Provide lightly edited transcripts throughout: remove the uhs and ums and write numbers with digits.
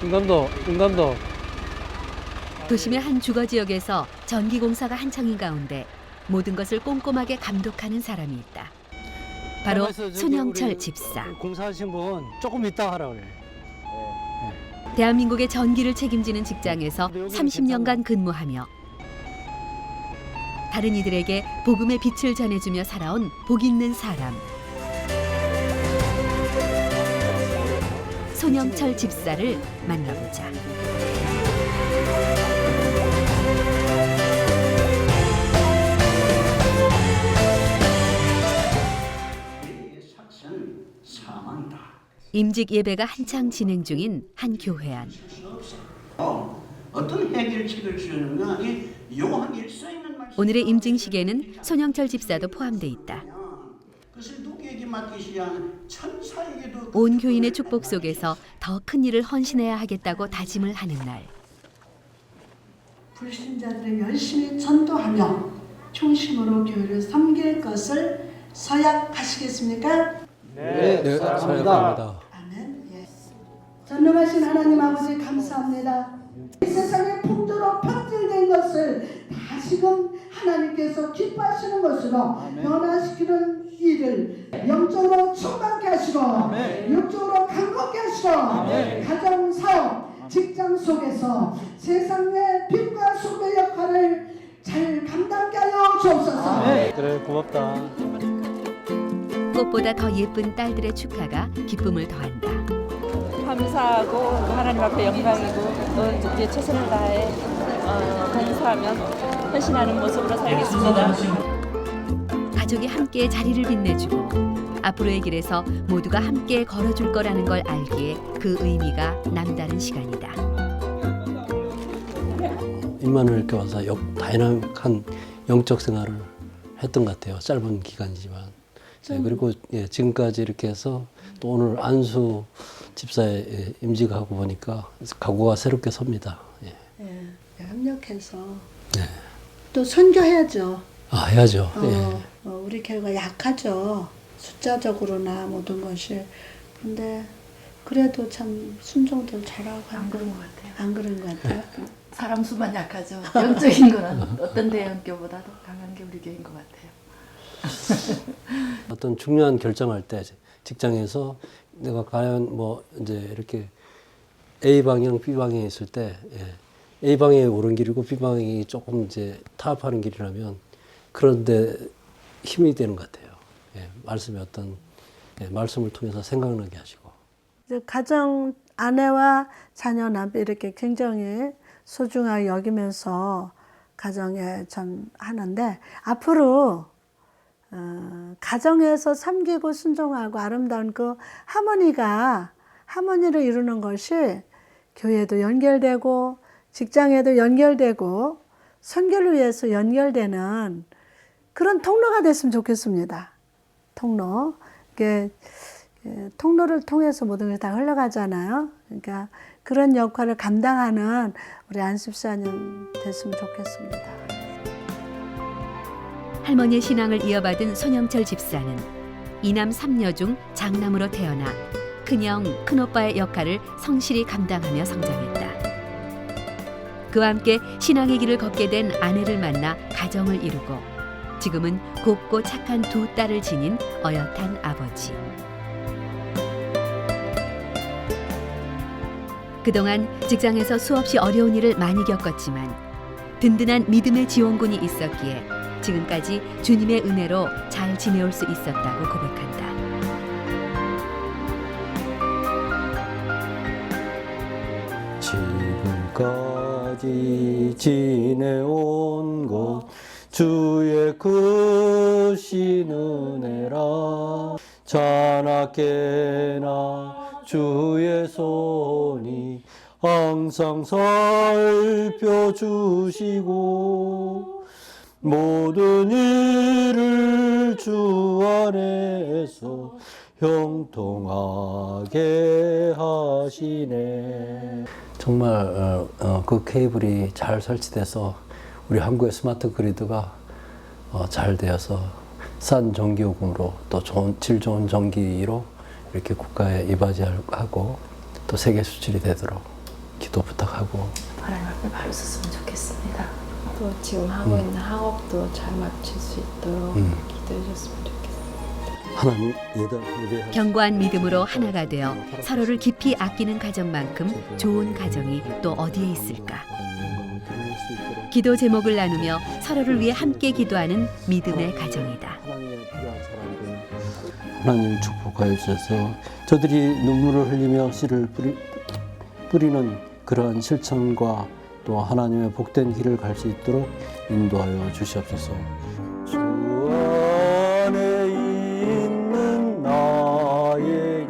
인간도. 도심의 한 주거 지역에서 전기 공사가 한창인 가운데 모든 것을 꼼꼼하게 감독하는 사람이 있다. 바로 손영철 집사. 공사하신 분 조금 이따 하라 그래. 대한민국의 전기를 책임지는 직장에서 30년간 근무하며 다른 이들에게 복음의 빛을 전해주며 살아온 복 있는 사람. 손영철 집사를 만나보자. 임직 예배가 한창 진행 중인 한 교회 안. 어떤 해결책을 주는가? 요한 일서에는 오늘의 임증식에는 손영철 집사도 포함돼 있다. 그것을 누구에게 맡기시야 천사에게도 온 교인의 축복 속에서 더 큰 일을 헌신해야 하겠다고 다짐을 하는 날. 불신자들을 열심히 전도하며 중심으로 교회를 섬길 것을 서약하시겠습니까? 네, 사랑합니다. 아멘. 예. 전능하신 하나님 아버지 감사합니다. 이 세상에 풍조로 편질된 것을 다시금 하나님께서 기뻐하시는 것으로 변화시키는 일을 영적으로 충만케 하시고 육적으로 강건케 하시고 가정, 사업, 직장 속에서 세상의 빛과 소금의 역할을 잘 감당케 하여 주옵소서. 그래, 고맙다. 꽃보다 더 예쁜 딸들의 축하가 기쁨을 더한다. 감사하고 하나님 앞에 영광이고 또 이제 최선을 다해 봉사하며 헌신하는 모습으로 살겠습니다. 가족이 함께 자리를 빛내주고 앞으로의 길에서 모두가 함께 걸어줄 거라는 걸 알기에 그 의미가 남다른 시간이다. 임마누엘 이렇게 와서 다이나믹한 영적 생활을 했던 것 같아요. 짧은 기간이지만. 네, 그리고 지금까지 이렇게 해서 또 오늘 안수 집사에 임직하고 보니까 각오가 새롭게 섭니다. 협력해서 네. 또 선교해야죠. 해야죠. 우리 교회가 약하죠. 숫자적으로나 모든 것이. 근데 그래도 참 순종도 잘하고 안 그런 것 같아요. 안 그런 것 같아요. 사람 수만 약하죠. 영적인 거는 어떤 대형교보다도 강한 게 우리 교회인 것 같아요. 어떤 중요한 결정할 때 직장에서 내가 과연 뭐 이제 이렇게 A 방향, B 방향에 있을 때 A 방향이 옳은 길이고 B 방향이 조금 이제 타협하는 길이라면 그런데 힘이 되는 것 같아요. 말씀의 어떤 말씀을 통해서 생각나게 하시고. 가정 아내와 자녀 남편 이렇게 굉장히 소중하게 여기면서 가정에 참 하는데 앞으로 가정에서 섬기고 순종하고 아름다운 그 하모니를 이루는 것이 교회도 연결되고 직장에도 연결되고 선교를 위해서 연결되는 그런 통로가 됐으면 좋겠습니다. 통로. 이게 통로를 통해서 모든 게 다 흘러가잖아요. 그러니까 그런 역할을 감당하는 우리 안집사님 됐으면 좋겠습니다. 할머니의 신앙을 이어받은 손영철 집사는 이남 삼녀 중 장남으로 태어나 큰형, 큰오빠의 역할을 성실히 감당하며 성장했다. 그와 함께 신앙의 길을 걷게 된 아내를 만나 가정을 이루고 지금은 곱고 착한 두 딸을 지닌 어엿한 아버지. 그동안 직장에서 수없이 어려운 일을 많이 겪었지만 든든한 믿음의 지원군이 있었기에 지금까지 주님의 은혜로 잘 지내올 수 있었다고 고백한다. 지금까지 지내온 것 주의 크신 은혜라 자나깨나 주의 손이 항상 살펴주시고 모든 일을 주 안에서 형통하게 하시네. 정말 그 케이블이 잘 설치돼서 우리 한국의 스마트 그리드가 잘 되어서 싼 전기요금으로 또 질 좋은 전기로 이렇게 국가에 이바지하고 또 세계 수출이 되도록 기도 부탁하고. 하나님 앞에 바로 섰으면 좋겠습니다. 또 지금 하고 있는 학업도 잘 마칠 수 있도록 기도해 줬으면 좋겠습니다. 하나님 예배 견고한 믿음으로 하나가 되어 서로를 깊이 아끼는 가정만큼 좋은 가정이 또 어디에 있을까? 기도 제목을 나누며 서로를 위해 함께 기도하는 믿음의 가정이다. 하나님의 필요한 사람들 하나님 축복하여 주셔서 저들이 눈물을 흘리며 씨를 뿌리는 그러한 실천과 또 하나님의 복된 길을 갈 수 있도록 인도하여 주시옵소서. 주 안에 있는 나에게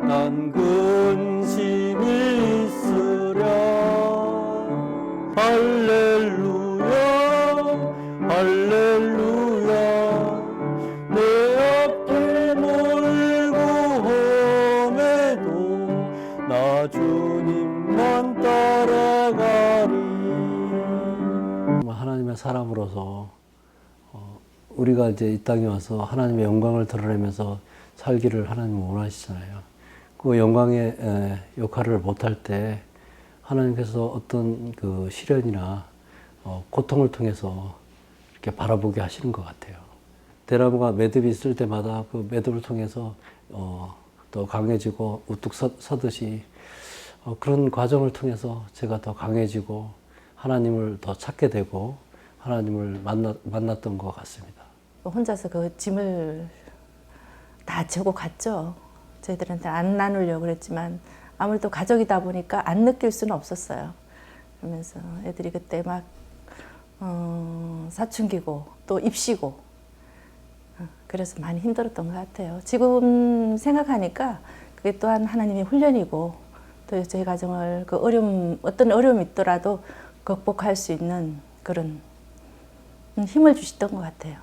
난 근심이 있으랴. 할렐루야 할렐루야. 내 앞길 몰고 험해도 나 주님만 따라가리. 하나님의 사람으로서 우리가 이제 이 땅에 와서 하나님의 영광을 드러내면서 살기를 하나님은 원하시잖아요. 그 영광의 역할을 못할 때 하나님께서 어떤 그 시련이나 고통을 통해서 이렇게 바라보게 하시는 것 같아요. 대나무가 매듭이 있을 때마다 그 매듭을 통해서 더 강해지고 우뚝 서듯이 그런 과정을 통해서 제가 더 강해지고 하나님을 더 찾게 되고 하나님을 만났던 것 같습니다. 혼자서 그 짐을 다 지고 갔죠. 저희들한테 안 나누려고 그랬지만 아무래도 가족이다 보니까 안 느낄 수는 없었어요. 그러면서 애들이 그때 막 사춘기고 또 입시고 그래서 많이 힘들었던 것 같아요. 지금 생각하니까 그게 또한 하나님의 훈련이고 또 저희 가정을 그 어떤 어려움이 있더라도 극복할 수 있는 그런 힘을 주셨던 것 같아요.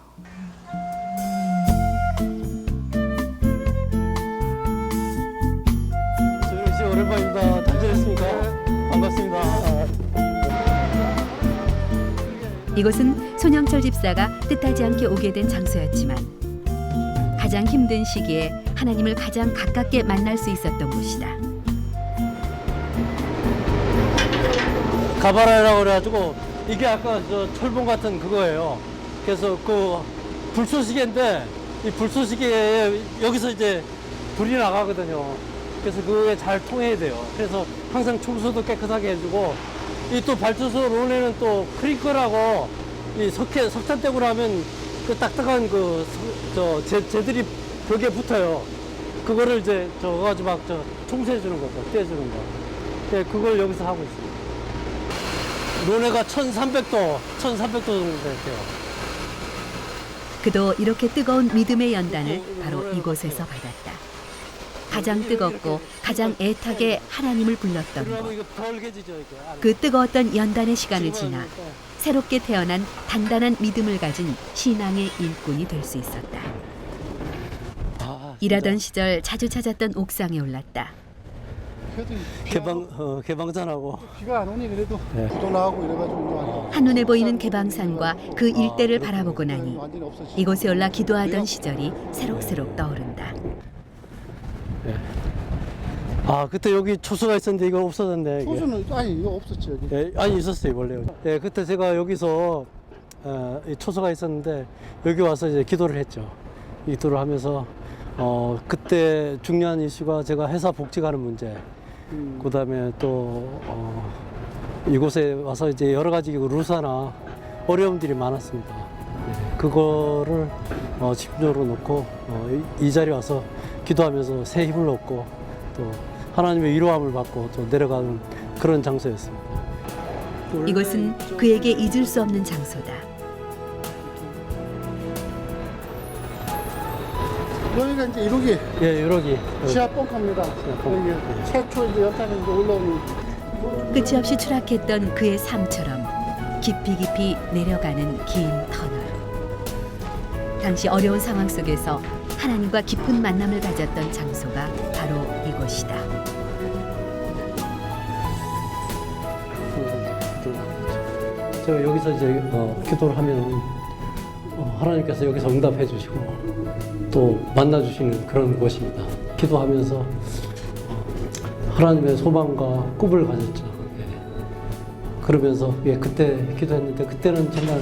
조영 씨 오랜만입니다. 잘 지냈습니까? 반갑습니다. 이곳은 손영철 집사가 뜻하지 않게 오게 된 장소였지만 가장 힘든 시기에 하나님을 가장 가깝게 만날 수 있었던 곳이다. 가바라라고 그래가지고 이게 아까 저 철봉 같은 그거예요. 그래서 그 불쏘시개인데 이 불쏘시개에 여기서 이제 불이 나가거든요. 그래서 그게 잘 통해야 돼요. 그래서 항상 청소도 깨끗하게 해주고 이 또 발주소 론에는 또 크리커라고 이 석탄대구로 하면 그 딱딱한 재들이 벽에 붙어요. 그거를 이제 저거 가지고 막 청소해주는 거죠. 떼주는 거. 네, 그걸 여기서 하고 있습니다. 론해가 1300도 정도 돼요. 그도 이렇게 뜨거운 믿음의 연단을 바로 이곳에서 받았다. 가장 뜨겁고 가장 애타게 하나님을 불렀던 곳. 이거 덜개지죠, 이게. 그 뜨거웠던 연단의 시간을 지나 새롭게 태어난 단단한 믿음을 가진 신앙의 일꾼이 될 수 있었다. 일하던 시절 자주 찾았던 옥상에 올랐다. 개방산하고 비가 안 오니 그래도 네. 구도 나고 이래가지고 한눈에 보이는 개방산과 그 일대를 바라보고 나니 완전히 없어지. 이곳에 올라 기도하던 시절이 새록새록 떠오른다. 아 그때 여기 초소가 있었는데 이거 없어졌네. 이게. 소주는 아니 이거 없었지 여기. 예, 아니 있었어요 원래. 예, 그때 제가 여기서 이 초소가 있었는데 여기 와서 이제 기도를 했죠. 기도를 하면서 그때 중요한 이슈가 제가 회사 복직하는 문제. 그다음에 또 이곳에 와서 이제 여러 가지 루사나 어려움들이 많았습니다. 예, 그거를 집중적으로 놓고 이 자리에 와서 기도하면서 새 힘을 얻고 또 하나님의 위로함을 받고 또 내려가는 그런 장소였습니다. 이곳은 그에게 잊을 수 없는 장소다. 여기가 이제 이러기 예, 여기 지하 뻥카입니다. 여기 최초 이제 연탄에 이제 올라오는. 끝이 없이 추락했던 그의 삶처럼 깊이 깊이 내려가는 긴 터널. 당시 어려운 상황 속에서 하나님과 깊은 만남을 가졌던 장소가 바로 이곳이다. 제가 여기서 이제 기도를 하면 하나님께서 여기서 응답해 주시고 또 만나 주시는 그런 곳입니다. 기도하면서 하나님의 소망과 꿈을 가졌죠. 예. 그러면서 그때 기도했는데 그때는 정말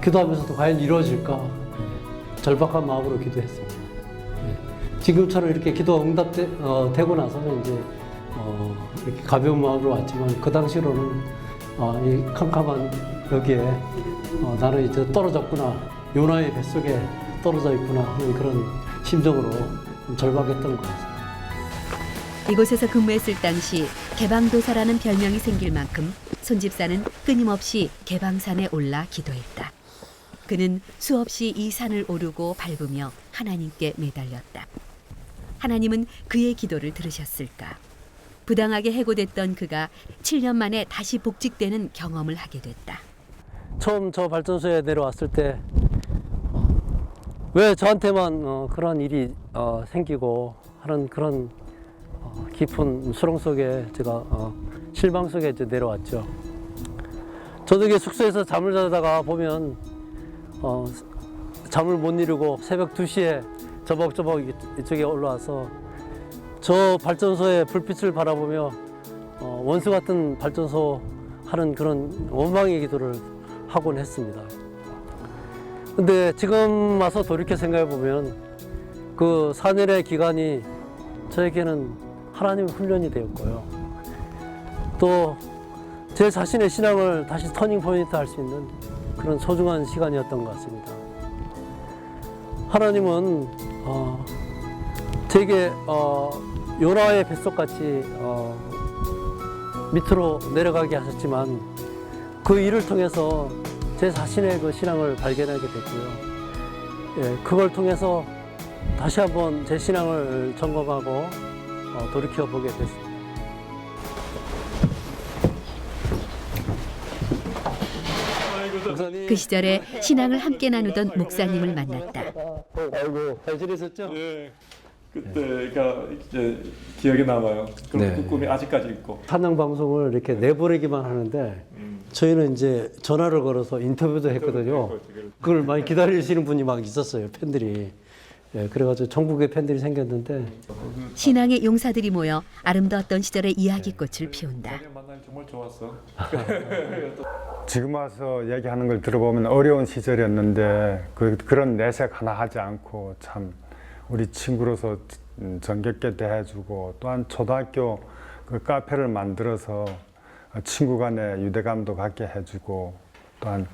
기도하면서도 과연 이루어질까 절박한 마음으로 기도했습니다. 예. 지금처럼 이렇게 기도가 응답되고 나서는 이제 이렇게 가벼운 마음으로 왔지만 그 당시로는 이 캄캄한 여기에 나는 이제 떨어졌구나, 요나의 뱃속에 떨어져 있구나 하는 그런 심정으로 절박했던 것 같습니다. 이곳에서 근무했을 당시 개방도사라는 별명이 생길 만큼 손 집사는 끊임없이 개방산에 올라 기도했다. 그는 수없이 이 산을 오르고 밟으며 하나님께 매달렸다. 하나님은 그의 기도를 들으셨을까? 부당하게 해고됐던 그가 7년 만에 다시 복직되는 경험을 하게 됐다. 처음 저 발전소에 내려왔을 때 왜 저한테만 그런 일이 생기고 하는 그런 깊은 수렁 속에 제가 실망 속에 이제 내려왔죠. 저녁에 숙소에서 잠을 자다가 보면 잠을 못 이루고 새벽 2시에 저벅저벅 이쪽에 올라와서 저 발전소의 불빛을 바라보며 원수 같은 발전소 하는 그런 원망의 기도를 하곤 했습니다. 근데 지금 와서 돌이켜 생각해 보면 그 4년의 기간이 저에게는 하나님의 훈련이 되었고요. 또 제 자신의 신앙을 다시 터닝 포인트 할 수 있는 그런 소중한 시간이었던 것 같습니다. 하나님은 제게 요나의 뱃속같이 밑으로 내려가게 하셨지만 그 일을 통해서 제 자신의 그 신앙을 발견하게 됐고요. 예, 그걸 통해서 다시 한번 제 신앙을 점검하고 돌이켜보게 됐습니다. 그 시절에 신앙을 함께 나누던 목사님을 만났다. 아이고, 잘 지내셨죠? 예. 그때가 이제 기억에 남아요. 네. 그 꿈이 아직까지 있고. 찬양 방송을 이렇게 내보내기만 하는데 저희는 이제 전화를 걸어서 인터뷰도 했거든요. 그걸 많이 기다리시는 분이 막 있었어요, 팬들이. 예, 그래가지고 전국에 팬들이 생겼는데 신앙의 용사들이 모여 아름다웠던 시절의 이야기꽃을 피운다. 만나기 정말 좋았어. 지금 와서 얘기하는 걸 들어보면 어려운 시절이었는데 그런 내색 하나 하지 않고 참 우리 친구로서 정겹게 대해주고 또한 초등학교 그 카페를 만들어서 친구 간에 유대감도 갖게 해주고 또한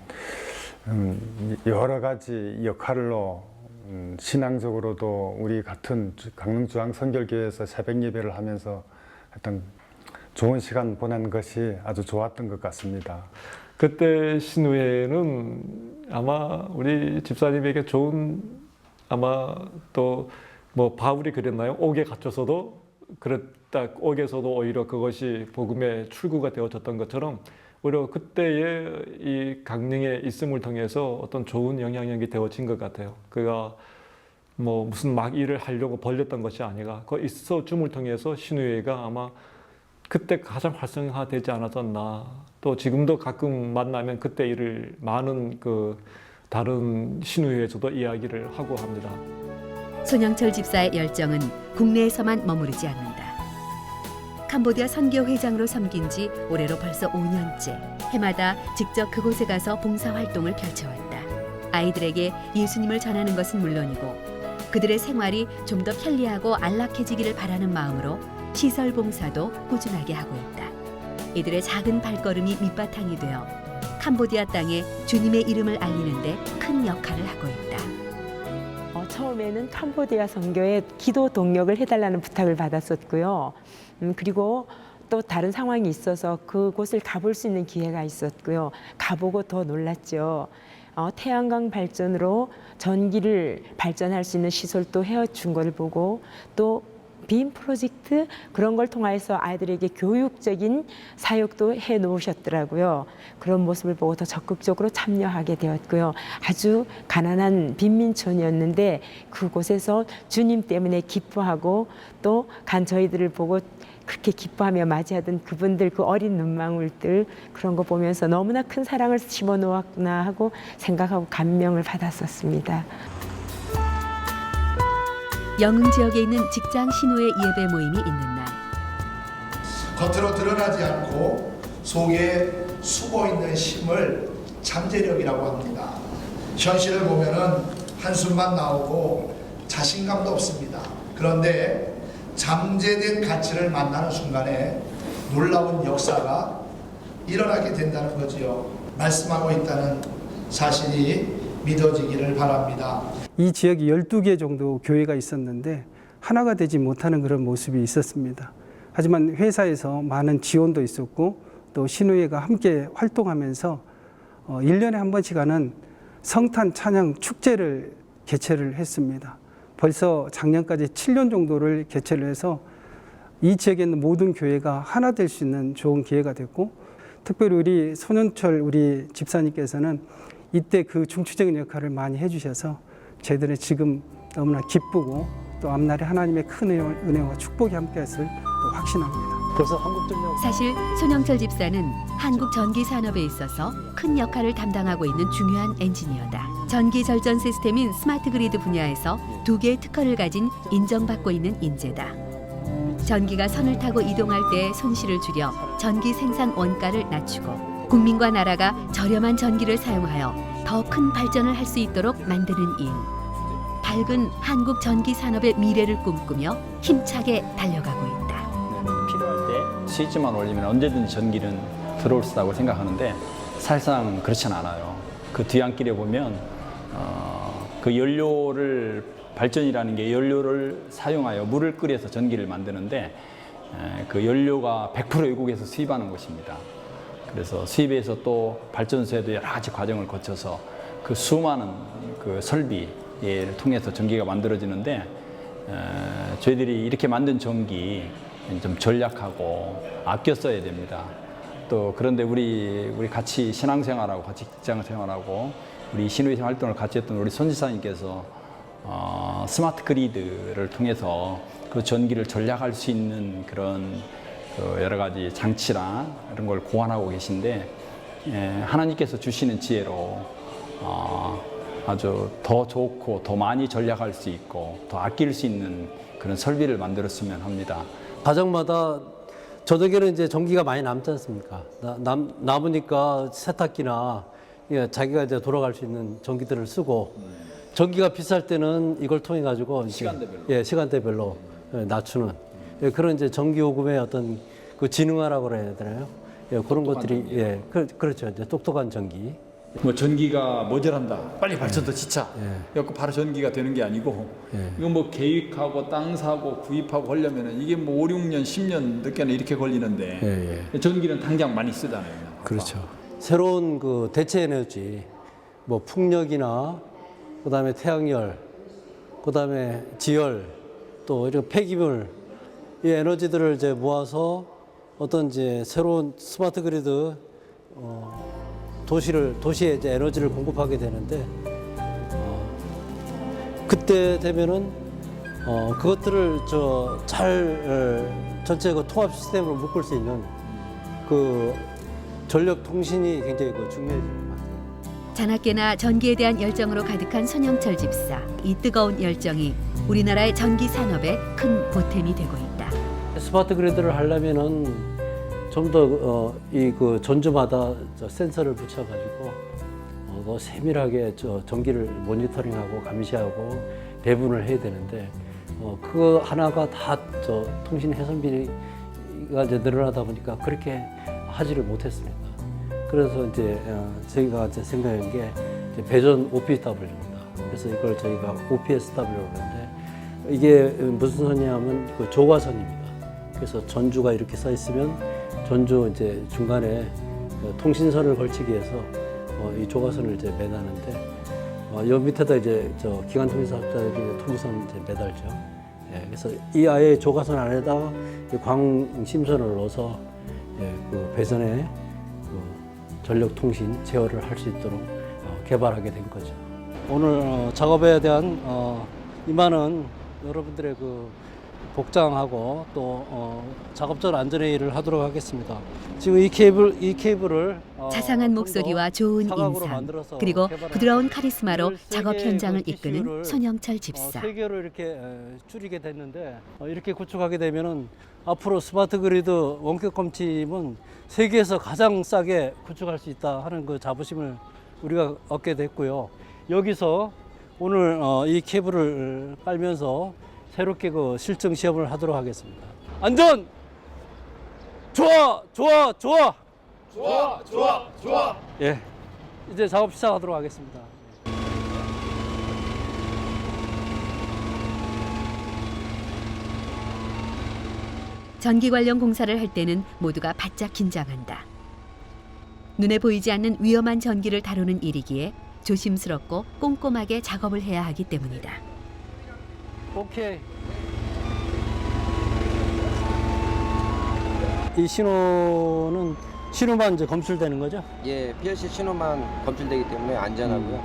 여러 가지 역할로 신앙적으로도 우리 같은 강릉중앙선결교회에서 새벽 예배를 하면서 하여튼 좋은 시간 보낸 것이 아주 좋았던 것 같습니다. 그때 신우회는 아마 우리 집사님에게 좋은 아마 또 뭐 바울이 그랬나요? 옥에 갇혀서도 그랬다. 옥에서도 오히려 그것이 복음의 출구가 되어졌던 것처럼 오히려 그때의 이 강릉에 있음을 통해서 어떤 좋은 영향력이 되어진 것 같아요. 그가 뭐 무슨 막 일을 하려고 벌렸던 것이 아니라 그 있어 줌을 통해서 신우회가 아마 그때 가장 활성화되지 않았었나. 또 지금도 가끔 만나면 그때 일을 많은 그 다른 신우회에서도 이야기를 하고 합니다. 손영철 집사의 열정은 국내에서만 머무르지 않는다. 캄보디아 선교회장으로 섬긴 지 올해로 벌써 5년째. 해마다 직접 그곳에 가서 봉사활동을 펼쳐왔다. 아이들에게 예수님을 전하는 것은 물론이고 그들의 생활이 좀 더 편리하고 안락해지기를 바라는 마음으로 시설 봉사도 꾸준하게 하고 있다. 이들의 작은 발걸음이 밑바탕이 되어 캄보디아 땅에 주님의 이름을 알리는 데 큰 역할을 하고 있다. 처음에는 캄보디아 선교에 기도 동력을 해달라는 부탁을 받았었고요. 그리고 또 다른 상황이 있어서 그곳을 가볼 수 있는 기회가 있었고요. 가보고 더 놀랐죠. 태양광 발전으로 전기를 발전할 수 있는 시설도 해준 걸 보고 또 빔 프로젝트 그런 걸 통해서 아이들에게 교육적인 사역도 해 놓으셨더라고요. 그런 모습을 보고 더 적극적으로 참여하게 되었고요. 아주 가난한 빈민촌이었는데 그곳에서 주님 때문에 기뻐하고 또 간 저희들을 보고 그렇게 기뻐하며 맞이하던 그분들 그 어린 눈망울들 그런 거 보면서 너무나 큰 사랑을 심어놓았구나 하고 생각하고 감명을 받았었습니다. 영흥 지역에 있는 직장 신우회 예배 모임이 있는 날 겉으로 드러나지 않고 속에 숨어 있는 힘을 잠재력이라고 합니다. 현실을 보면은 한숨만 나오고 자신감도 없습니다. 그런데 잠재된 가치를 만나는 순간에 놀라운 역사가 일어나게 된다는 거지요. 말씀하고 있다는 사실이 믿어지기를 바랍니다. 이 지역에 12개 정도 교회가 있었는데 하나가 되지 못하는 그런 모습이 있었습니다. 하지만 회사에서 많은 지원도 있었고 또 신우회가 함께 활동하면서 1년에 한 번씩 하는 성탄 찬양 축제를 개최를 했습니다. 벌써 작년까지 7년 정도를 개최를 해서 이 지역에 있는 모든 교회가 하나 될 수 있는 좋은 기회가 됐고, 특별히 우리 손영철 우리 집사님께서는 이때 그 중추적인 역할을 많이 해주셔서 저희들은 지금 너무나 기쁘고 또 앞날에 하나님의 큰 은혜와 축복이 함께했을 또 확신합니다. 벌써 한국전력. 사실 손영철 집사는 한국 전기 산업에 있어서 큰 역할을 담당하고 있는 중요한 엔지니어다. 전기 절전 시스템인 스마트 그리드 분야에서 2개의 특허를 가진 인정받고 있는 인재다. 전기가 선을 타고 이동할 때의 손실을 줄여 전기 생산 원가를 낮추고 국민과 나라가 저렴한 전기를 사용하여 더 큰 발전을 할 수 있도록 만드는 일. 밝은 한국 전기 산업의 미래를 꿈꾸며 힘차게 달려가고 있다. 필요할 때 스위치만 올리면 언제든지 전기는 들어올 수 있다고 생각하는데 사실상 그렇지는 않아요. 그 뒤안길에 보면 그 연료를 발전이라는 게 연료를 사용하여 물을 끓여서 전기를 만드는데 그 연료가 100% 외국에서 수입하는 것입니다. 그래서 수입에서 또 발전소에도 여러 가지 과정을 거쳐서 그 수많은 그 설비를 통해서 전기가 만들어지는데 저희들이 이렇게 만든 전기 좀 전략하고 아껴 써야 됩니다. 또 그런데 우리 같이 신앙생활하고 같이 직장생활하고 우리 신우회 활동을 같이 했던 우리 손지사님께서 스마트 그리드를 통해서 그 전기를 전략할 수 있는 그런 여러 가지 장치나 이런 걸 고안하고 계신데 하나님께서 주시는 지혜로 아주 더 좋고 더 많이 전략할 수 있고 더 아낄 수 있는 그런 설비를 만들었으면 합니다. 가정마다 저녁에는 이제 전기가 많이 남지 않습니까? 남으니까 세탁기나 자기가 이제 돌아갈 수 있는 전기들을 쓰고 전기가 비쌀 때는 이걸 통해 가지고 시간대별로 시간대별로 낮추는 그런 이제 전기 요금의 어떤 그 진흥화라고 해야 되나요? 그런 것들이 그렇죠. 이제 똑똑한 전기. 뭐 전기가 모자란다. 빨리 발전도 짓자. 그래서 바로 전기가 되는 게 아니고 이거 뭐 계획하고 땅 사고 구입하고 하려면은 이게 뭐 5, 6년, 10년 늦게는 이렇게 걸리는데 전기는 당장 많이 쓰잖아요. 그렇죠. 새로운 그 대체 에너지, 뭐 풍력이나 그다음에 태양열, 그다음에 지열, 또 이런 폐기물 이 에너지들을 이제 모아서 어떤 이제 새로운 스마트 그리드 도시에 이제 에너지를 공급하게 되는데 그때 되면은 그것들을 잘 전체 그 통합 시스템으로 묶을 수 있는 그 전력 통신이 굉장히 그 중요해지는 것 같아요. 자나깨나 전기에 대한 열정으로 가득한 손영철 집사. 이 뜨거운 열정이 우리나라의 전기 산업에 큰 보탬이 되고 있다. 스마트 그리드를 하려면은 좀 더 이 그 전주마다 센서를 붙여가지고 더 세밀하게 전기를 모니터링하고 감시하고 배분을 해야 되는데 그거 하나가 다 통신 해선비가 이제 늘어나다 보니까 그렇게 하지를 못했습니다. 그래서 이제 저희가 이제 생각한 게 이제 배전 OPW입니다. 그래서 이걸 저희가 OPSW라고 하는데 이게 무슨 선이냐면 그 조과선입니다. 그래서 전주가 이렇게 써 있으면 전주 이제 중간에 통신선을 걸치기 위해서 이 조과선을 이제 매다는데 여 밑에다 이제 기관 통신사업자들이 통선 이제 매달죠. 그래서 이 아예 조과선 안에다가 광심선을 넣어서 그 배선에 그 전력 통신 제어를 할 수 있도록 개발하게 된 거죠. 오늘 작업에 대한 이 많은 여러분들의 그 복장하고 또 작업전 안전회의를 하도록 하겠습니다. 지금 이 케이블을 자상한 목소리와 좋은 인상, 그리고 부드러운 카리스마로 작업 현장을 이끄는 손영철 집사. 3개로 이렇게 줄이게 됐는데 이렇게 구축하게 되면은 앞으로 스마트 그리드 원격 검침은 세계에서 가장 싸게 구축할 수 있다 하는 그 자부심을 우리가 얻게 됐고요. 여기서 오늘 이 케이블을 깔면서 새롭게 그 실증 시험을 하도록 하겠습니다. 안전! 좋아! 좋아! 좋아! 좋아! 좋아! 좋아! 예. 이제 작업 시작하도록 하겠습니다. 전기 관련 공사를 할 때는 모두가 바짝 긴장한다. 눈에 보이지 않는 위험한 전기를 다루는 일이기에 조심스럽고 꼼꼼하게 작업을 해야 하기 때문이다. 오케이. 이 신호만 이제 검출되는 거죠? 예, PLC 신호만 검출되기 때문에 안전하고요.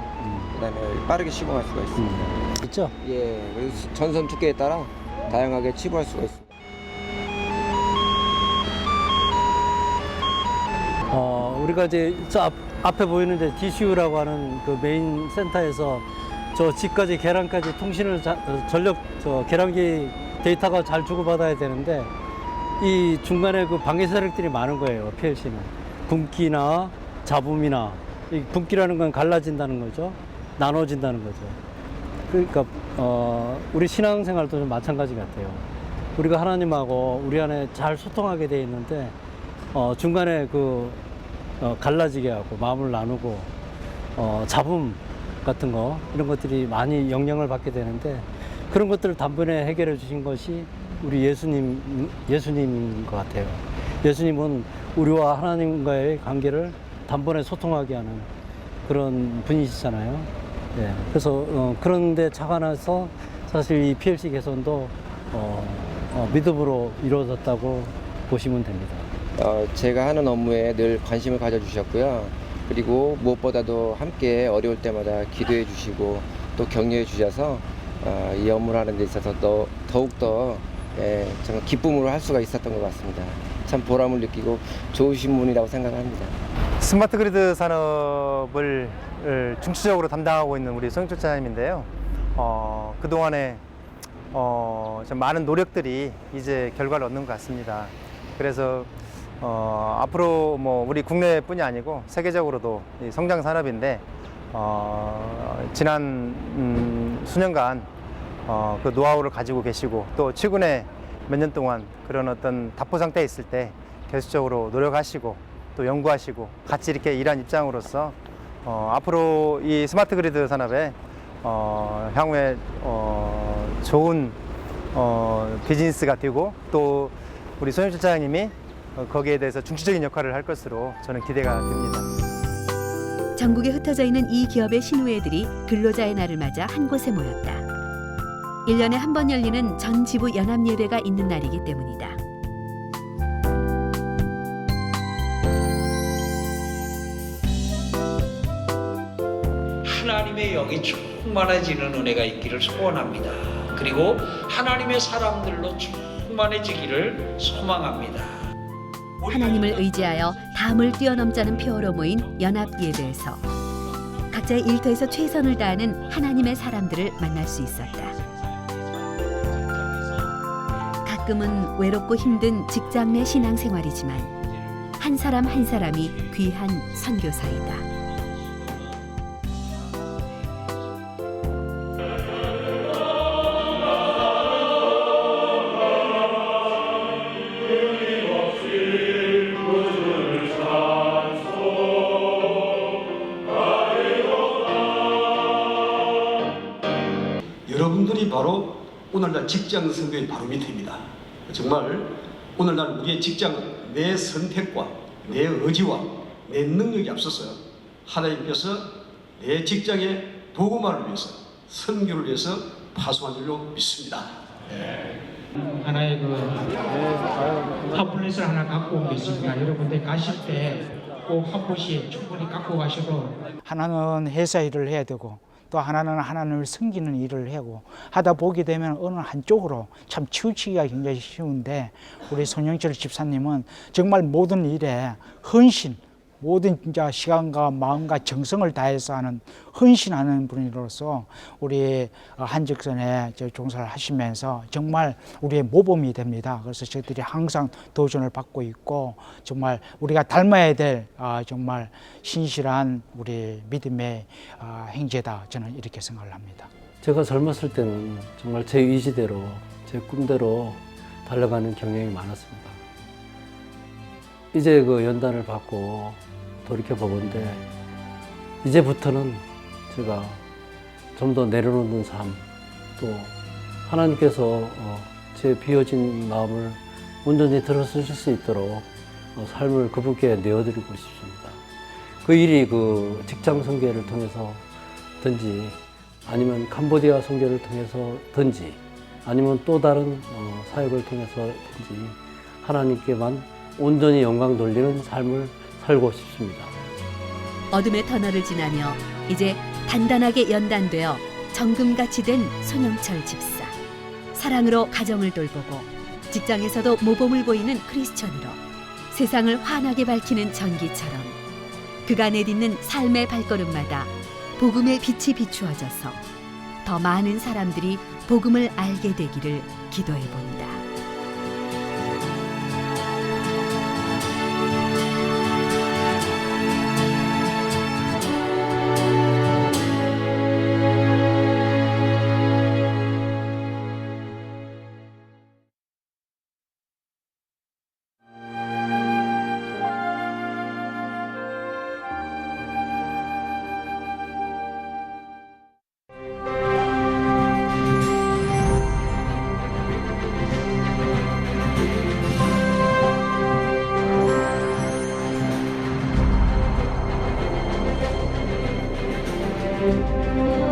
그다음에 빠르게 시공할 수가 있습니다. 있죠? 예, 그리고 전선 두께에 따라 다양하게 치부할 수가 있습니다. 우리가 이제 저 앞에 보이는 데 DCU라고 하는 그 메인 센터에서 저 집까지 계란까지 통신을 계란기 데이터가 잘 주고받아야 되는데 이 중간에 그 방해 세력들이 많은 거예요. PLC는 분기나 잡음이나, 이 분기라는 건 갈라진다는 거죠. 나눠진다는 거죠. 그러니까 우리 신앙생활도 좀 마찬가지 같아요. 우리가 하나님하고 우리 안에 잘 소통하게 돼 있는데 중간에 갈라지게 하고 마음을 나누고 잡음 같은 거, 이런 것들이 많이 영향을 받게 되는데, 그런 것들을 단번에 해결해 주신 것이 우리 예수님인 것 같아요. 예수님은 우리와 하나님과의 관계를 단번에 소통하게 하는 그런 분이시잖아요. 네. 그래서 그런데 착안해서 사실 이 PLC 개선도 믿음으로 이루어졌다고 보시면 됩니다. 제가 하는 업무에 늘 관심을 가져주셨고요. 그리고 무엇보다도 함께 어려울 때마다 기도해 주시고 또 격려해 주셔서 이 업무를 하는 데 있어서 더욱더 정말 기쁨으로 할 수가 있었던 것 같습니다. 참 보람을 느끼고 좋으신 분이라고 생각합니다. 스마트 그리드 산업을 중추적으로 담당하고 있는 우리 손영철 차장님인데요. 그동안에 좀 많은 노력들이 이제 결과를 얻는 것 같습니다. 그래서 앞으로 뭐 우리 국내뿐이 아니고 세계적으로도 이 성장 산업인데 지난 수년간 그 노하우를 가지고 계시고 또 최근에 몇 년 동안 그런 어떤 답보 상태에 있을 때 계속적으로 노력하시고 또 연구하시고 같이 이렇게 일한 입장으로서 앞으로 이 스마트 그리드 산업에 향후에 좋은 비즈니스가 되고 또 우리 손영철 차장님이 거기에 대해서 중추적인 역할을 할 것으로 저는 기대가 됩니다. 전국에 흩어져 있는 이 기업의 신우회들이 근로자의 날을 맞아 한 곳에 모였다. 1년에 한 번 열리는 전 지부 연합 예배가 있는 날이기 때문이다. 하나님의 영이 충만해지는 은혜가 있기를 소원합니다. 그리고 하나님의 사람들로 충만해지기를 소망합니다. 하나님을 의지하여 담을 뛰어넘자는 표어로 모인 연합 예배에서 각자의 일터에서 최선을 다하는 하나님의 사람들을 만날 수 있었다. 가끔은 외롭고 힘든 직장 내 신앙생활이지만 한 사람 한 사람이 귀한 선교사이다. 여러분들이 바로 오늘날 직장 선교의 바로 밑입니다. 정말 오늘날 우리의 직장은 내 선택과 내 의지와 내 능력이 앞서서 하나님께서 내 직장의 복음화를 위해서, 선교를 위해서 파송한 줄로 믿습니다. 하나의 팜플렛을 하나 갖고 온 게 있으니까 여러분들 가실 때 꼭 한 번씩 충분히 갖고 가셔도, 하나는 회사 일을 해야 되고 또 하나는 하나님을 섬기는 일을 하고 하다 보게 되면 어느 한쪽으로 참 치우치기가 굉장히 쉬운데 우리 손영철 집사님은 정말 모든 일에 헌신, 모든 진짜 시간과 마음과 정성을 다해서 하는 헌신하는 분으로서 우리 한직선에 종사를 하시면서 정말 우리의 모범이 됩니다. 그래서 저희들이 항상 도전을 받고 있고 정말 우리가 닮아야 될 정말 신실한 우리 믿음의 행제다, 저는 이렇게 생각을 합니다. 제가 젊었을 때는 정말 제 의지대로, 제 꿈대로 달려가는 경향이 많았습니다. 이제 그 연단을 받고 돌이켜보건대 이제부터는 제가 좀 더 내려놓는 삶, 또 하나님께서 제 비어진 마음을 온전히 들어주실 수 있도록 삶을 그분께 내어드리고 싶습니다. 그 일이 그 직장 선교를 통해서든지 아니면 캄보디아 선교를 통해서든지 아니면 또 다른 사역을 통해서든지 하나님께만 온전히 영광 돌리는 삶을 살고 싶습니다. 어둠의 터널을 지나며 이제 단단하게 연단되어 정금같이 된 손영철 집사. 사랑으로 가정을 돌보고 직장에서도 모범을 보이는 크리스천으로 세상을 환하게 밝히는 전기처럼 그가 내딛는 삶의 발걸음마다 복음의 빛이 비추어져서 더 많은 사람들이 복음을 알게 되기를 기도해 본다. Thank you.